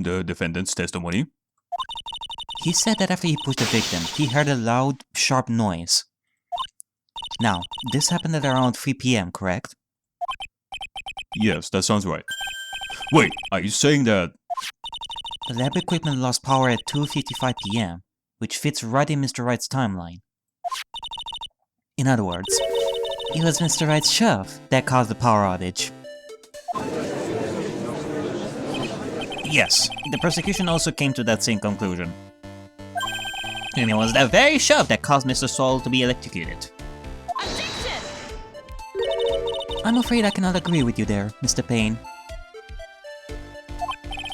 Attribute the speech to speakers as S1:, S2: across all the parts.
S1: the defendant's testimony?
S2: He said that after he pushed the victim, he heard a loud, sharp noise. Now, this happened at around 3 p.m., correct?
S1: Yes, that sounds right. Wait, are you saying that...
S2: The lab equipment lost power at 2:55 p.m., which fits right in Mr. Wright's timeline. In other words, it was Mr. Wright's shove that caused the power outage. Yes, the prosecution also came to that same conclusion. And it was that very shove that caused Mr. Saul to be electrocuted. Objection! I'm afraid I cannot agree with you there, Mr. Payne.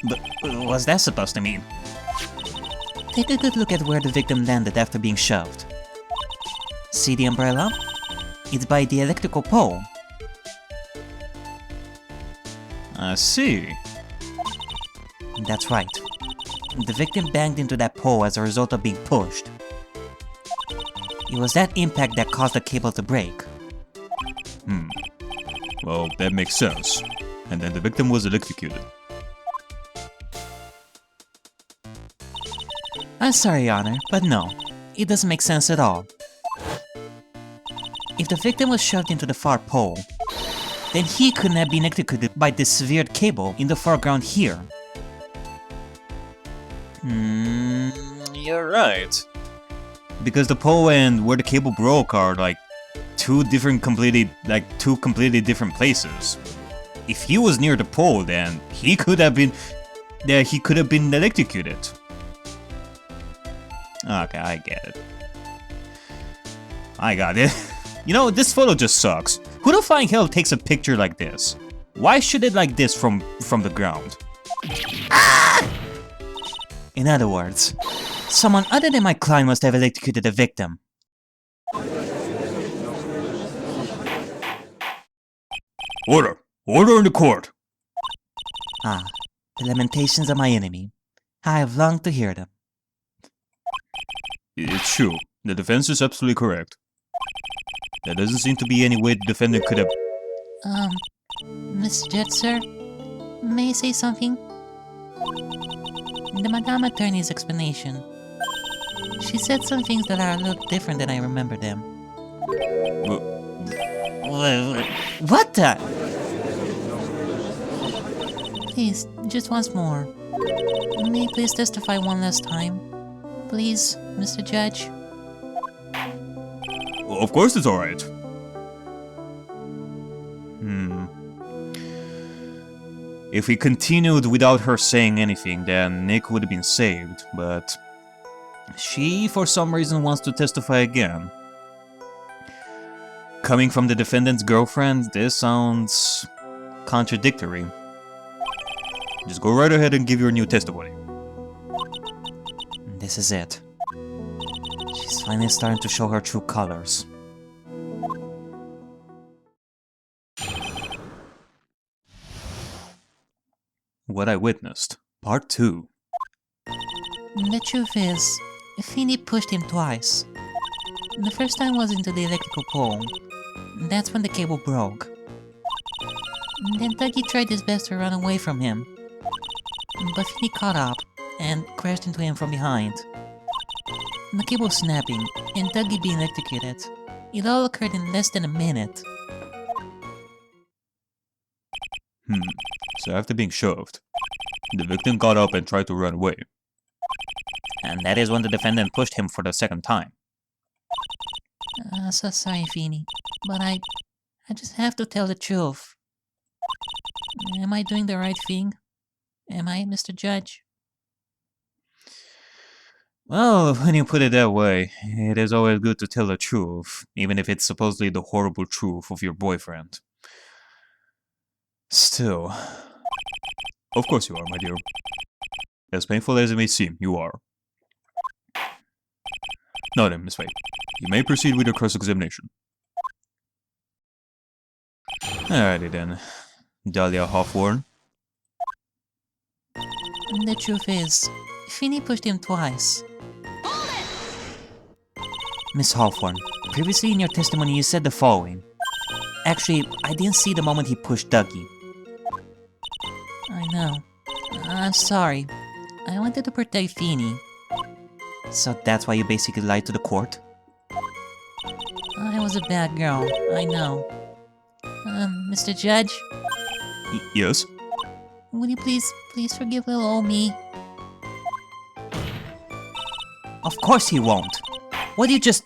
S2: But what's that supposed to mean? Take a good look at where the victim landed after being shoved. See the umbrella? It's by the electrical pole.
S1: I see.
S2: That's right. The victim banged into that pole as a result of being pushed. It was that impact that caused the cable to break.
S1: Well, that makes sense. And then the victim was electrocuted.
S2: I'm sorry, Your Honor, but no. It doesn't make sense at all. If the victim was shoved into the far pole, then he couldn't have been electrocuted by this severed cable in the foreground here.
S1: You're right. Because the pole and where the cable broke are like two completely different places. If he was near the pole, then he could have been electrocuted. Okay, I get it. I got it. You know, this photo just sucks. Who the flying hell takes a picture like this? Why should it like this from the ground?
S2: Ah! In other words, someone other than my client must have electrocuted the victim.
S1: Order! Order in the court!
S2: Ah, the lamentations of my enemy. I have longed to hear them.
S1: It's true. The defense is absolutely correct. There doesn't seem to be any way the defendant could have...
S2: Mr. Judge, sir? May I say something? The Madame Attorney's explanation. She said some things that are a little different than I remember them. What the? Please, just once more. May I please testify one last time? Please, Mr. Judge?
S1: Well, of course it's alright. If we continued without her saying anything, then Nick would have been saved, but... she, for some reason, wants to testify again. Coming from the defendant's girlfriend, this sounds... contradictory. Just go right ahead and give your new testimony.
S2: This is it. She's finally starting to show her true colors.
S1: What I Witnessed, Part 2.
S2: The truth is, Phoenix pushed him twice. The first time was into the electrical pole. That's when the cable broke. Then Dougie tried his best to run away from him. But Phoenix caught up and crashed into him from behind. The cable snapping and Dougie being electrocuted. It all occurred in less than a minute.
S1: So after being shoved, the victim got up and tried to run away.
S2: And that is when the defendant pushed him for the second time. So sorry, Phoenix, but I just have to tell the truth. Am I doing the right thing? Am I, Mr. Judge?
S1: Well, when you put it that way, it is always good to tell the truth, even if it's supposedly the horrible truth of your boyfriend. Still... of course you are, my dear. As painful as it may seem, you are. Now then, Miss Wright, you may proceed with your cross-examination. Alrighty then, Dahlia Hawthorne.
S2: The truth is, Phoenix pushed him twice. Miss Hawthorne, previously in your testimony you said the following. Actually, I didn't see the moment he pushed Dougie. I know. I'm sorry. I wanted to protect Feeny.
S1: So that's why you basically lied to the court?
S2: I was a bad girl, I know. Mr. Judge,
S1: Yes?
S2: would you please forgive little old me?
S1: Of course he won't. What do you just...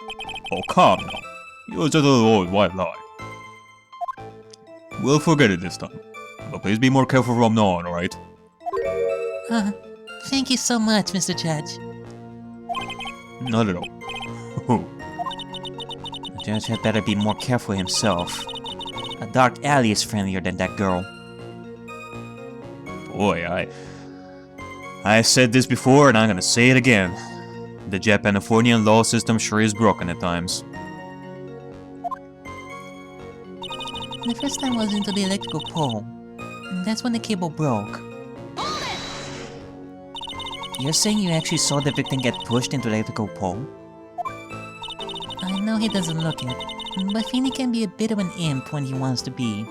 S1: Oh, calm now. It was just a little old white lie. We'll forget it this time. But please be more careful from now on, alright?
S2: Thank you so much, Mr. Judge.
S1: Not at all. The judge had better be more careful himself. A dark alley is friendlier than that girl. Boy, I said this before and I'm gonna say it again. The Japanifornian law system sure is broken at times.
S2: The first time I was into the electrical pole. That's when the cable broke.
S1: You're saying you actually saw the victim get pushed into the electrical pole?
S2: I know he doesn't look it, but Feeny can be a bit of an imp when he wants to be.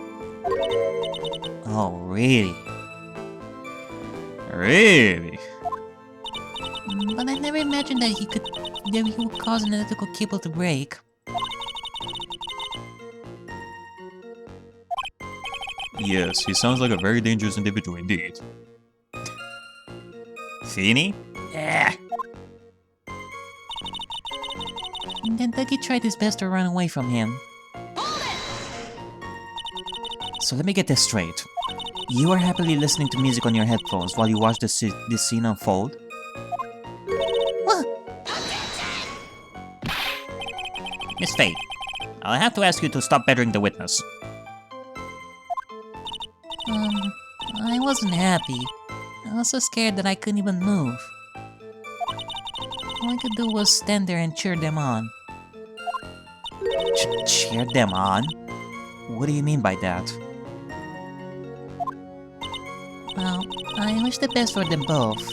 S1: Oh, really? Really?
S2: But I never imagined that he would cause an electrical cable to break.
S1: Yes, he sounds like a very dangerous individual indeed. Feeny? Yeah.
S2: Then Dougie tried his best to run away from him.
S1: So let me get this straight. You were happily listening to music on your headphones while you watched this scene unfold?
S2: What?
S1: Miss Faye, I'll have to ask you to stop bettering the witness.
S2: I wasn't happy. I was so scared that I couldn't even move. All I could do was stand there and cheer them on.
S1: Cheer them on? What do you mean by that?
S2: Well, I wish the best for them both,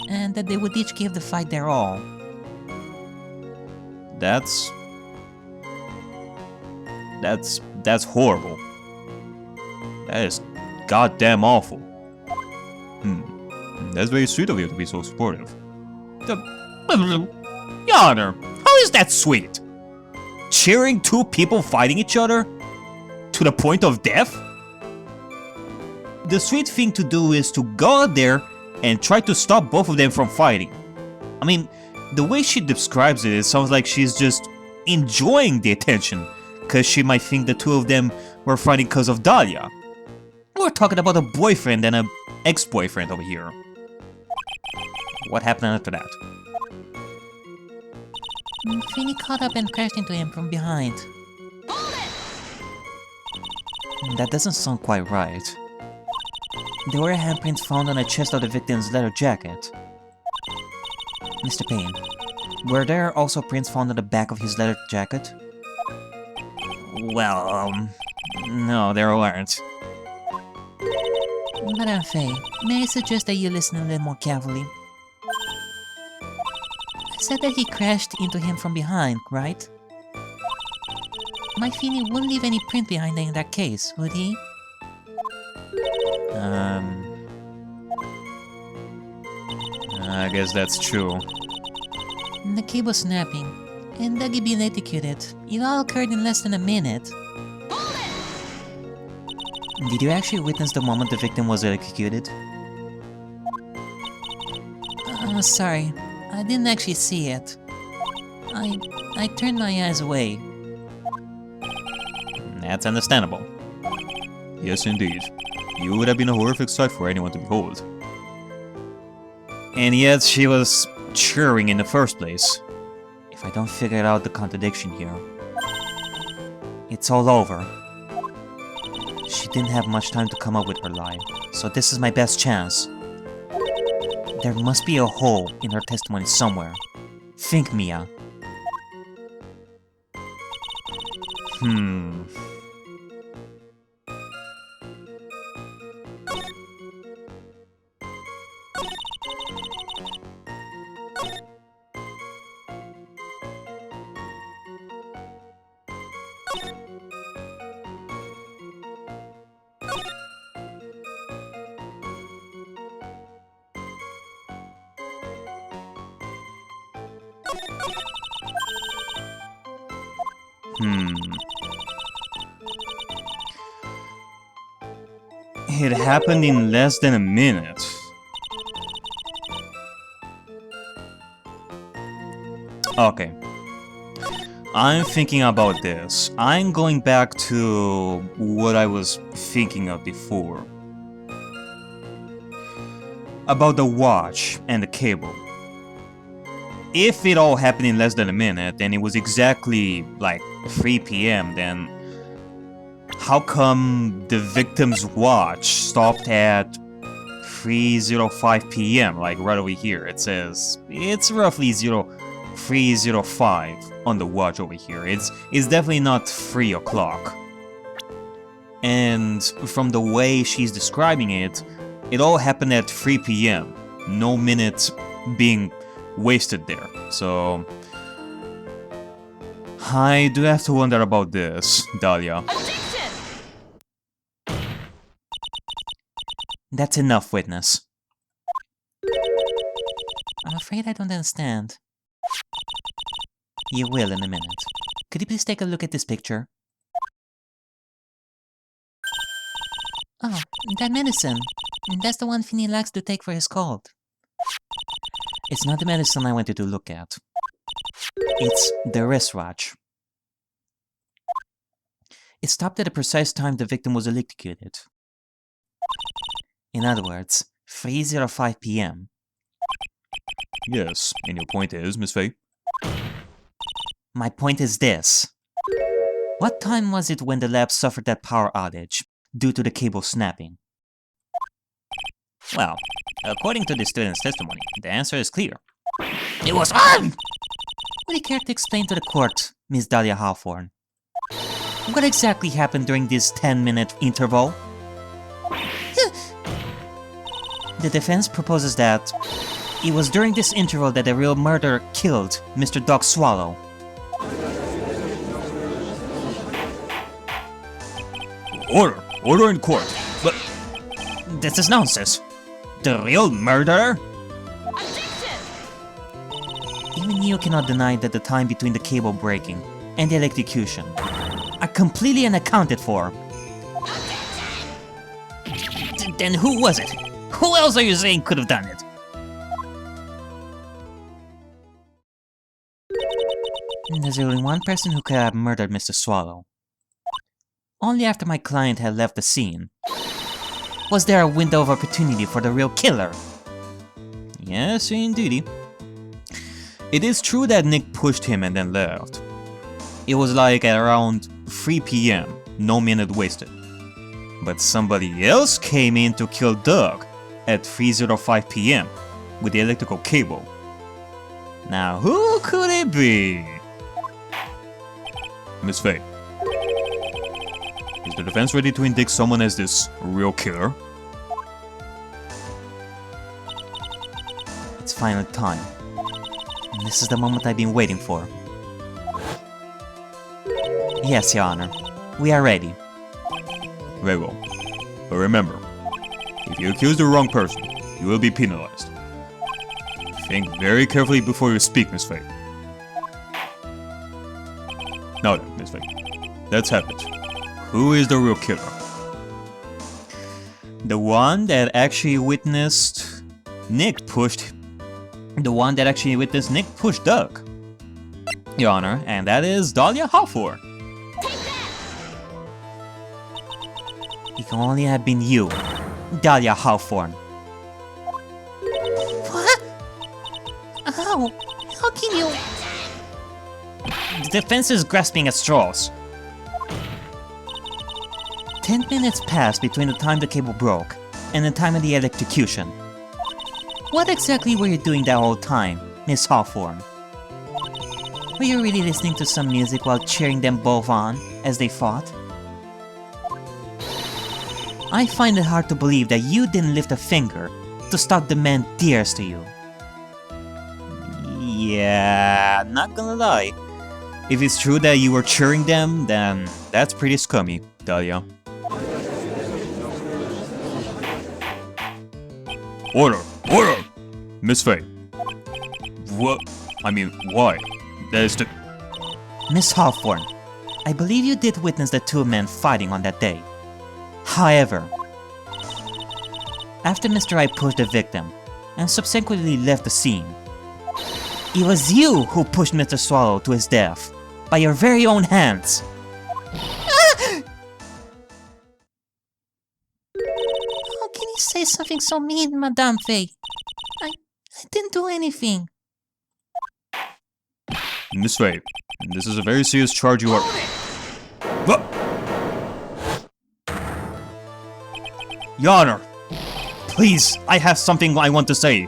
S2: and that they would each give the fight their all.
S1: That's horrible. That is goddamn awful. That's very sweet of you to be so supportive. Your Honor, how is that sweet? Cheering two people fighting each other? To the point of death? The sweet thing to do is to go out there and try to stop both of them from fighting. I mean, the way she describes it sounds like she's just enjoying the attention, because she might think the two of them were fighting because of Dahlia. We're talking about a boyfriend and an ex-boyfriend over here. What happened after that?
S2: Feeny caught up and crashed into him from behind.
S1: That doesn't sound quite right. There were handprints found on the chest of the victim's leather jacket. Mr. Payne, were there also prints found on the back of his leather jacket? Well, no, there weren't.
S2: Madame Faye, may I suggest that you listen a little more carefully? I said that he crashed into him from behind, right? My Feeny wouldn't leave any print behind in that case, would he?
S1: I guess that's true.
S2: The cable snapping, and Dougie being electrocuted, it all occurred in less than a minute.
S1: Did you actually witness the moment the victim was electrocuted?
S2: Sorry, I didn't actually see it. I turned my eyes away.
S1: That's understandable. Yes, indeed. You would have been a horrific sight for anyone to behold. And yet she was cheering in the first place. If I don't figure out the contradiction here, it's all over. She didn't have much time to come up with her lie, so this is my best chance. There must be a hole in her testimony somewhere. Think, Mia. It happened in less than a minute. Okay. I'm thinking about this. I'm going back to what I was thinking of before. About the watch and the cable. If it all happened in less than a minute, and it was exactly like 3 PM, then how come the victim's watch stopped at 3:05 PM, like right over here? It says it's roughly 03:05 on the watch over here. It's definitely not 3 o'clock. And from the way she's describing it, it all happened at 3 PM. No minutes being wasted there. So I do have to wonder about this, Dahlia. That's enough, witness.
S2: I'm afraid I don't understand. You will in a minute. Could you please take a look at this picture? Oh, that medicine. That's the one Finny likes to take for his cold. It's not the medicine I wanted to look at. It's the wristwatch. It stopped at the precise time the victim was electrocuted. In other words, 3:05 PM.
S1: Yes, and your point is, Miss Faye?
S2: My point is this. What time was it when the lab suffered that power outage due to the cable snapping?
S1: Well, according to the student's testimony, the answer is clear.
S2: It was on! Would you care to explain to the court, Miss Dahlia Hawthorne? What exactly happened during this 10-minute interval? The defense proposes that it was during this interval that the real murderer killed Mr. Dog Swallow.
S1: Order in court. But
S2: this is nonsense. The real murderer? Even you cannot deny that the time between the cable breaking and the electrocution are completely unaccounted for. Then who was it? Who else are you saying could have done it? There's only one person who could have murdered Mr. Swallow. Only after my client had left the scene was there a window of opportunity for the real killer.
S1: Yes, indeed. It is true that Nick pushed him and then left. It was like at around 3 PM, no minute wasted. But somebody else came in to kill Doug at 3:05 PM with the electrical cable. Now who could it be? Miss Faye, is the defense ready to indict someone as this real killer?
S2: It's final time. And this is the moment I've been waiting for. Yes, Your Honor. We are ready.
S1: Very well. But remember, if you accuse the wrong person, you will be penalized. Think very carefully before you speak, Miss Faye. Now then, Miss Faye, let's have it. Who is the real killer? The one that actually witnessed Nick push Doug. Your Honor, and that is Dahlia Hawthorne.
S2: It can only have been you, Dahlia Hawthorne. What? How? How can you? The defense is grasping at straws. 10 minutes passed between the time the cable broke and the time of the electrocution. What exactly were you doing that whole time, Miss Hawthorne? Were you really listening to some music while cheering them both on as they fought? I find it hard to believe that you didn't lift a finger to stop the man dearest to you.
S1: Yeah, not gonna lie. If it's true that you were cheering them, then that's pretty scummy, Dahlia. Order! Order! Miss Faye. What? I mean, why? That is the...
S2: Miss Hawthorne, I believe you did witness the two men fighting on that day. However, after Mr. Wright pushed the victim and subsequently left the scene, it was you who pushed Mr. Swallow to his death by your very own hands. How can you say something so mean, Madame Faye? I didn't do anything.
S1: Miss Faye, this is a very serious charge you are... What? Your Honor, please, I have something I want to say.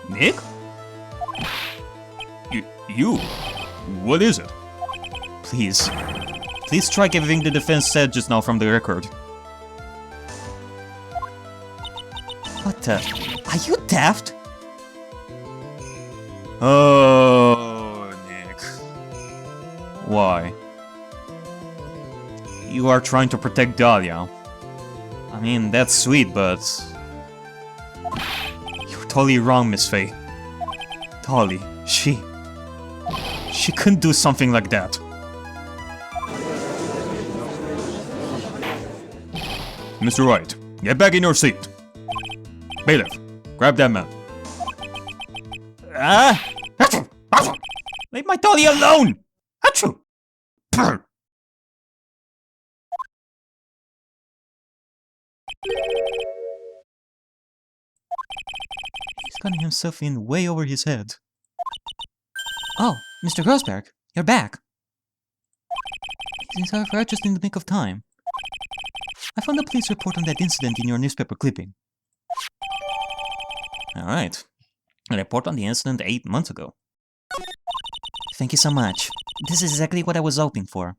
S1: Nick? You? What is it? Please strike everything the defense said just now from the record.
S2: What the? Are you daft?
S1: Oh, Nick. Why? You are trying to protect Dahlia. I mean, that's sweet, but... You're totally wrong, Miss Faye. Dolly, she couldn't do something like that. Mr. Wright, get back in your seat. Bailiff, grab that man. Leave my Dolly alone! Achoo! Brr. He's gotten himself in way over his head.
S2: Oh, Mr. Grossberg, you're back. Seems I've arrived just in the nick of time. I found a police report on that incident in your newspaper clipping.
S1: Alright. A report on the incident 8 months ago.
S2: Thank you so much. This is exactly what I was hoping for.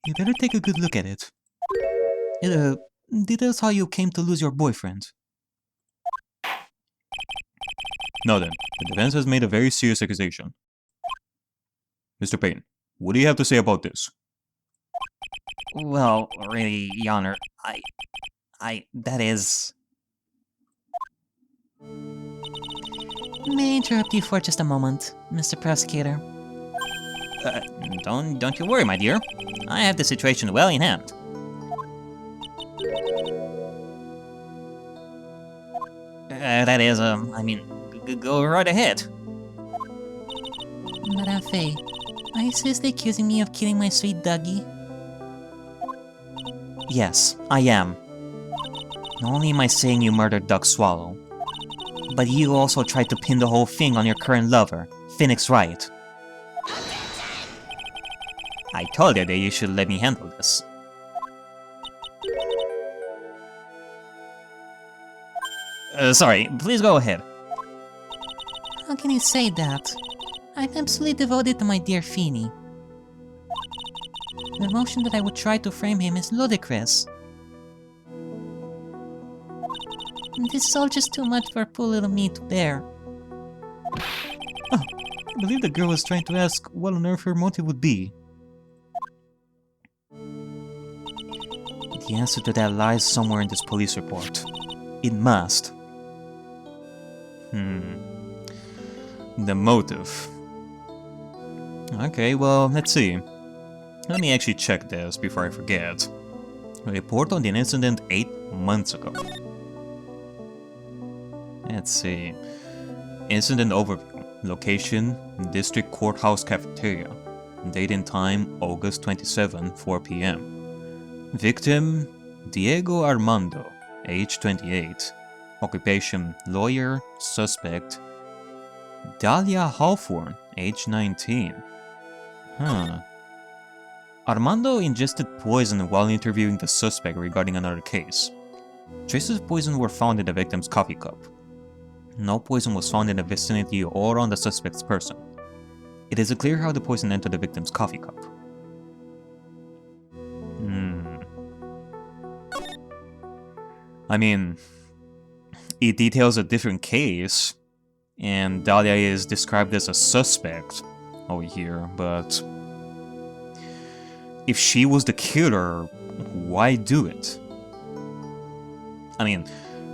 S1: You better take a good look at it.
S2: It details how you came to lose your boyfriend.
S1: Now then, the defense has made a very serious accusation. Mr. Payne, what do you have to say about this?
S2: Well, really, Your Honor, that is... May I interrupt you for just a moment, Mr. Prosecutor?
S1: Don't you worry, my dear. I have the situation well in hand. That is, I mean, go right ahead.
S2: Madame Faye, are you seriously accusing me of killing my sweet Dougie? Yes, I am. Not only am I saying you murdered Doug Swallow, but you also tried to pin the whole thing on your current lover, Phoenix Wright.
S1: I told you that you should let me handle this. Sorry, please go ahead.
S2: How can you say that? I'm absolutely devoted to my dear Feeny. The notion that I would try to frame him is ludicrous. This is all just too much for poor little me to bear.
S1: Oh, I believe the girl was trying to ask what on earth her motive would be.
S2: The answer to that lies somewhere in this police report. It must.
S1: The motive. Okay, well, let's see. Let me actually check this before I forget. A report on the incident 8 months ago. Let's see. Incident overview. Location, District Courthouse Cafeteria. Date and time, August 27, 4 p.m. Victim, Diego Armando, age 28. Occupation, lawyer. Suspect, Dahlia Hawthorne, age 19. Armando ingested poison while interviewing the suspect regarding another case. Traces of poison were found in the victim's coffee cup. No poison was found in the vicinity or on the suspect's person. It is unclear how the poison entered the victim's coffee cup. I mean, it details a different case, and Dahlia is described as a suspect over here, but if she was the killer, why do it? I mean,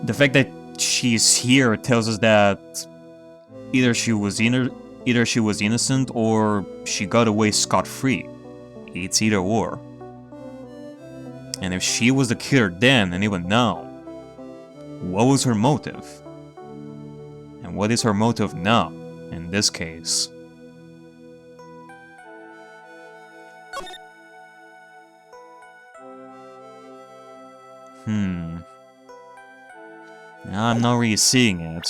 S1: the fact that she's here tells us that either she was Either she was innocent or she got away scot-free. It's either or. And if she was the killer then and even now, what was her motive? And what is her motive now, in this case? I'm not really seeing it.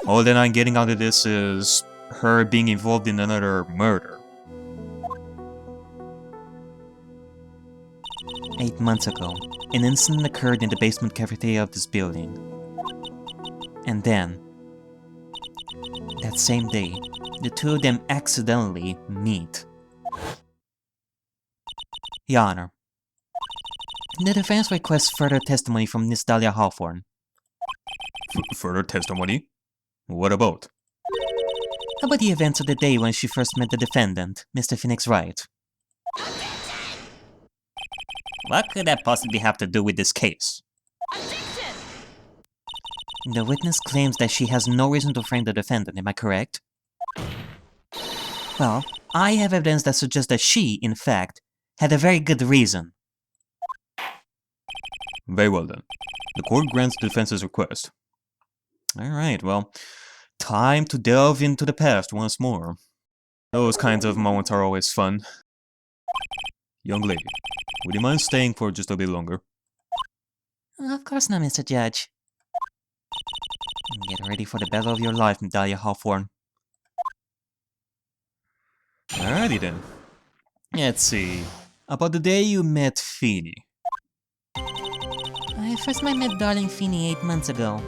S1: All that I'm getting out of this is her being involved in another murder.
S2: 8 months ago, an incident occurred in the basement cafeteria of this building. And then, that same day, the two of them accidentally meet. Your Honor, the defense requests further testimony from Miss Dahlia Hawthorne.
S1: Further testimony? What about?
S2: About the events of the day when she first met the defendant, Mr. Phoenix Wright.
S1: What could that possibly have to do with this case?
S2: The witness claims that she has no reason to frame the defendant, am I correct? Well, I have evidence that suggests that she, in fact, had a very good reason.
S1: Very well then. The court grants the defense's request. Alright, well, time to delve into the past once more. Those kinds of moments are always fun. Young lady, would you mind staying for just a bit longer?
S2: Of course not, Mr. Judge. Get ready for the battle of your life, Dahlia Hawthorne.
S1: Alrighty then. Let's see. About the day you met Feeny.
S2: I first met my darling Feeny 8 months ago.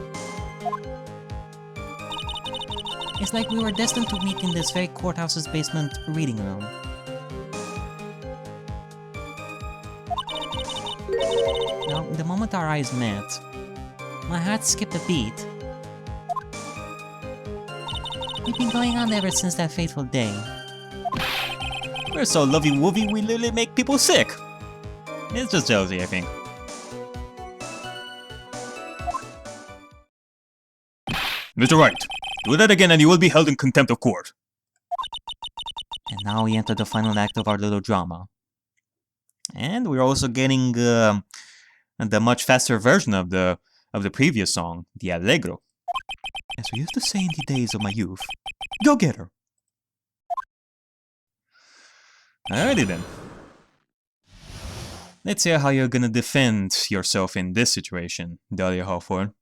S2: It's like we were destined to meet in this very courthouse's basement reading room. Now, the moment our eyes met, my heart skipped a beat. We've been going on ever since that fateful day.
S1: We're so lovey-wovey we literally make people sick. It's just jealousy, I think. Mr. Wright, do that again and you will be held in contempt of court.
S2: And now we enter the final act of our little drama.
S1: And we're also getting the much faster version of the previous song, the Allegro. As we used to say in the days of my youth, go get her. Alrighty then. Let's hear how you're gonna defend yourself in this situation, Dahlia Hawthorne.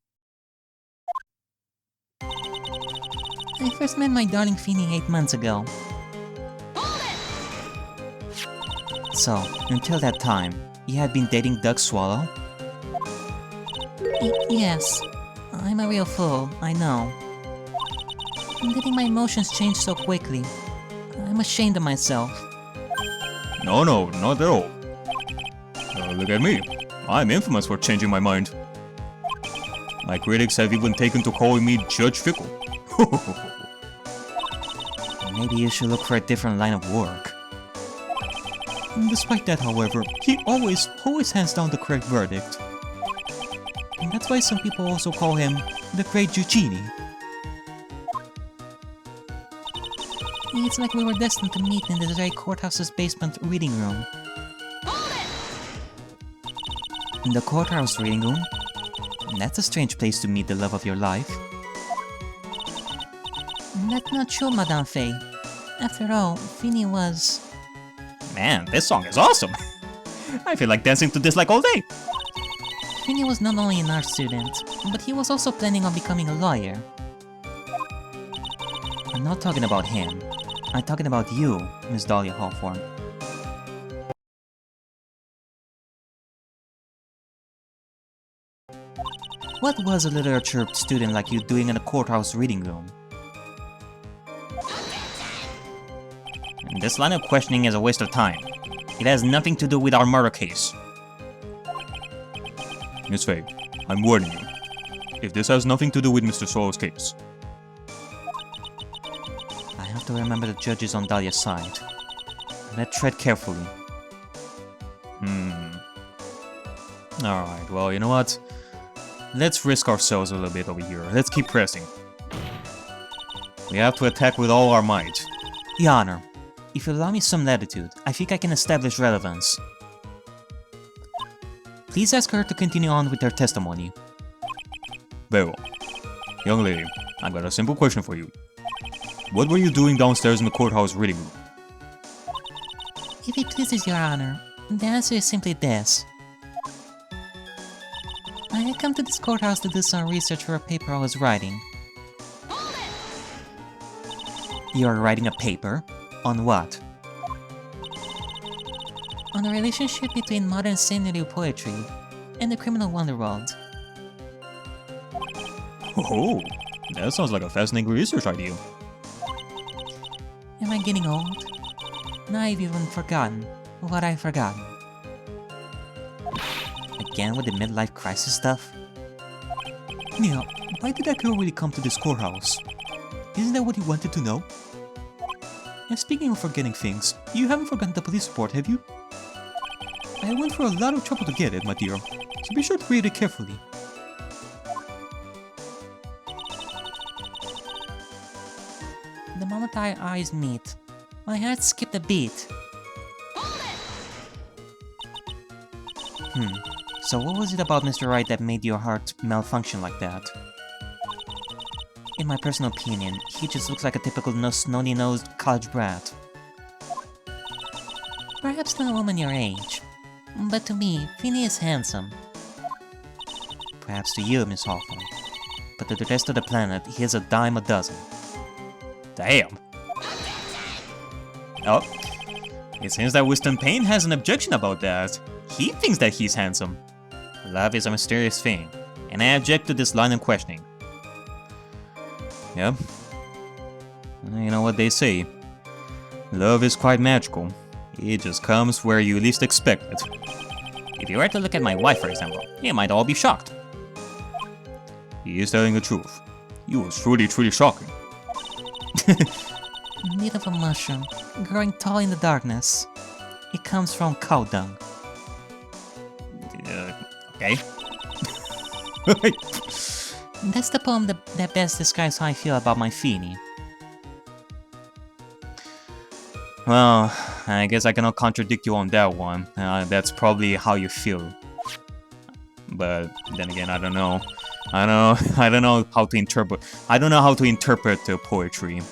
S2: I first met my darling Feeny 8 months ago. So, until that time, you had been dating Doug Swallow? Yes. I'm a real fool, I know. I'm letting my emotions change so quickly. I'm ashamed of myself.
S1: No, not at all. Look at me. I'm infamous for changing my mind. My critics have even taken to calling me Judge Fickle.
S2: Maybe you should look for a different line of work.
S1: Despite that, however, he always hands down the correct verdict. And that's why some people also call him the Great Juchini.
S2: It's like we were destined to meet in this very courthouse's basement reading room. In the courthouse reading room? That's a strange place to meet the love of your life. That's not true, Madame Faye. After all, Feeny was...
S1: Man, this song is awesome! I feel like dancing to this like all day!
S2: Feeny was not only an art student, but he was also planning on becoming a lawyer. I'm not talking about him. I'm talking about you, Miss Dahlia Hawthorne. What was a literature student like you doing in a courthouse reading room?
S1: This line of questioning is a waste of time. It has nothing to do with our murder case. Miss Faye, I'm warning you. If this has nothing to do with Mr. Swallow's case.
S2: I have to remember the judge is on Dahlia's side. Let's tread carefully.
S1: Alright, well, you know what? Let's risk ourselves a little bit over here. Let's keep pressing. We have to attack with all our might.
S2: Your Honor, if you allow me some latitude, I think I can establish relevance. Please ask her to continue on with her testimony.
S1: Very well. Young lady, I've got a simple question for you. What were you doing downstairs in the courthouse reading room?
S2: If it pleases Your Honor, the answer is simply this. I had come to this courthouse to do some research for a paper I was writing. You are writing a paper? On what? On the relationship between modern scenery poetry and the criminal wonderworld.
S1: Oh, that sounds like a fascinating research idea.
S2: Am I getting old? Now I've even forgotten what I've forgotten. Again with the midlife crisis stuff?
S1: Now, why did that girl really come to this courthouse? Isn't that what you wanted to know? And speaking of forgetting things, you haven't forgotten the police report, have you? I went for a lot of trouble to get it, my dear, so be sure to read it carefully.
S2: The moment our eyes meet, my heart skipped a beat. So what was it about Mr. Wright that made your heart malfunction like that? In my personal opinion, he just looks like a typical snotty-nosed college brat. Perhaps to a woman your age, but to me, Phoenix is handsome. Perhaps to you, Miss Hawthorne, but to the rest of the planet, he is a dime a dozen.
S1: Damn. Oh, it seems that Winston Payne has an objection about that. He thinks that he's handsome. Love is a mysterious thing, and I object to this line of questioning. Yep. You know what they say. Love is quite magical. It just comes where you least expect it. If you were to look at my wife, for example, you might all be shocked. He is telling the truth. You was truly shocking.
S2: Made of a mushroom, growing tall in the darkness. It comes from cow dung.
S1: Okay.
S2: That's the poem that best describes how I feel about my Feeny.
S1: Well, I guess I cannot contradict you on that one. That's probably how you feel. But then again, I don't know. I don't know how to interpret. I don't know how to interpret the poetry.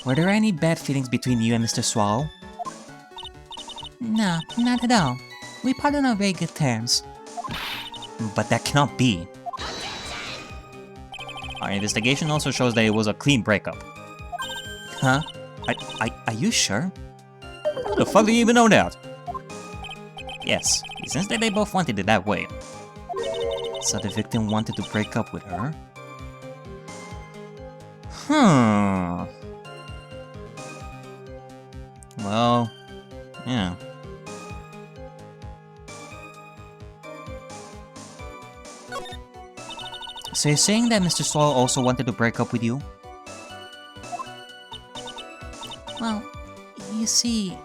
S2: Were there any bad feelings between you and Mr. Swallow? No, not at all. We parted on very good terms.
S1: But that cannot be. Our investigation also shows that it was a clean breakup.
S2: Huh? Are you sure?
S1: How the fuck do you even know that?
S2: Yes, it seems that they both wanted it that way. So the victim wanted to break up with her?
S1: Well, yeah.
S2: So you're saying that Mr. Swallow also wanted to break up with you? Well, you see...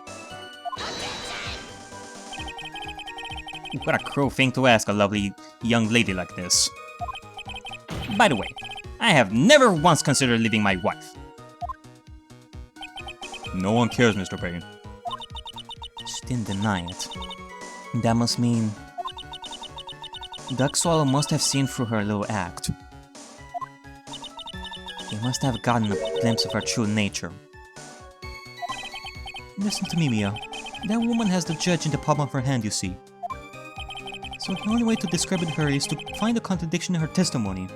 S1: What a cruel thing to ask a lovely young lady like this. By the way, I have never once considered leaving my wife. No one cares, Mr. Payne.
S2: She didn't deny it. That must mean... Duck Swallow must have seen through her little act. He must have gotten a glimpse of her true nature.
S1: Listen to me, Mia. That woman has the judge in the palm of her hand, you see. So the only way to discredit her is to find a contradiction in her testimony.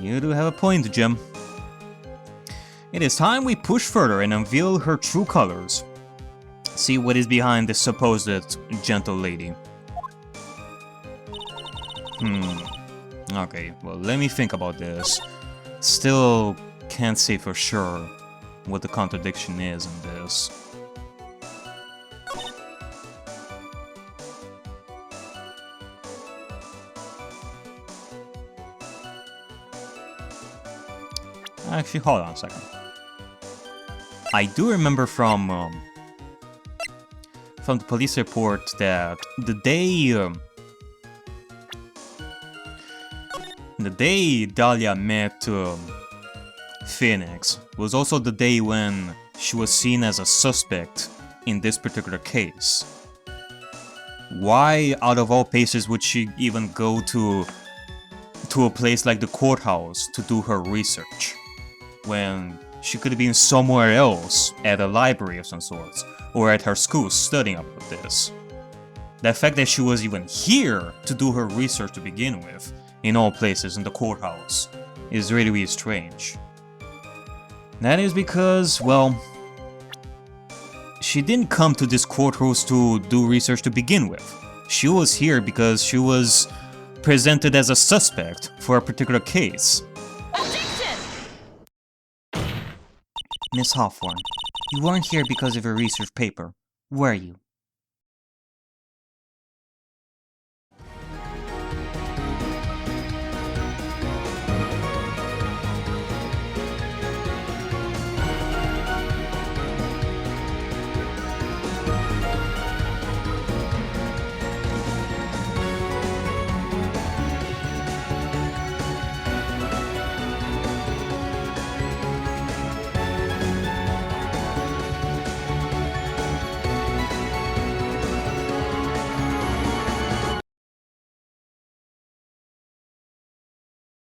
S1: You do have a point, Jim. It is time we push further and unveil her true colors. See what is behind this supposed gentle lady. Okay, well, let me think about this. Still can't say for sure what the contradiction is in this. Actually, hold on a second. I do remember from the police report that the day the day Dahlia met Phoenix was also the day when she was seen as a suspect in this particular case. Why, out of all places, would she even go to a place like the courthouse to do her research, when she could have been somewhere else, at a library of some sorts, or at her school studying about this? The fact that she was even here to do her research to begin with, in all places in the courthouse, is really, really strange. That is because, well, she didn't come to this courthouse to do research to begin with. She was here because she was presented as a suspect for a particular case.
S3: Objection!
S2: Miss Hawthorne, you weren't here because of your research paper, were you?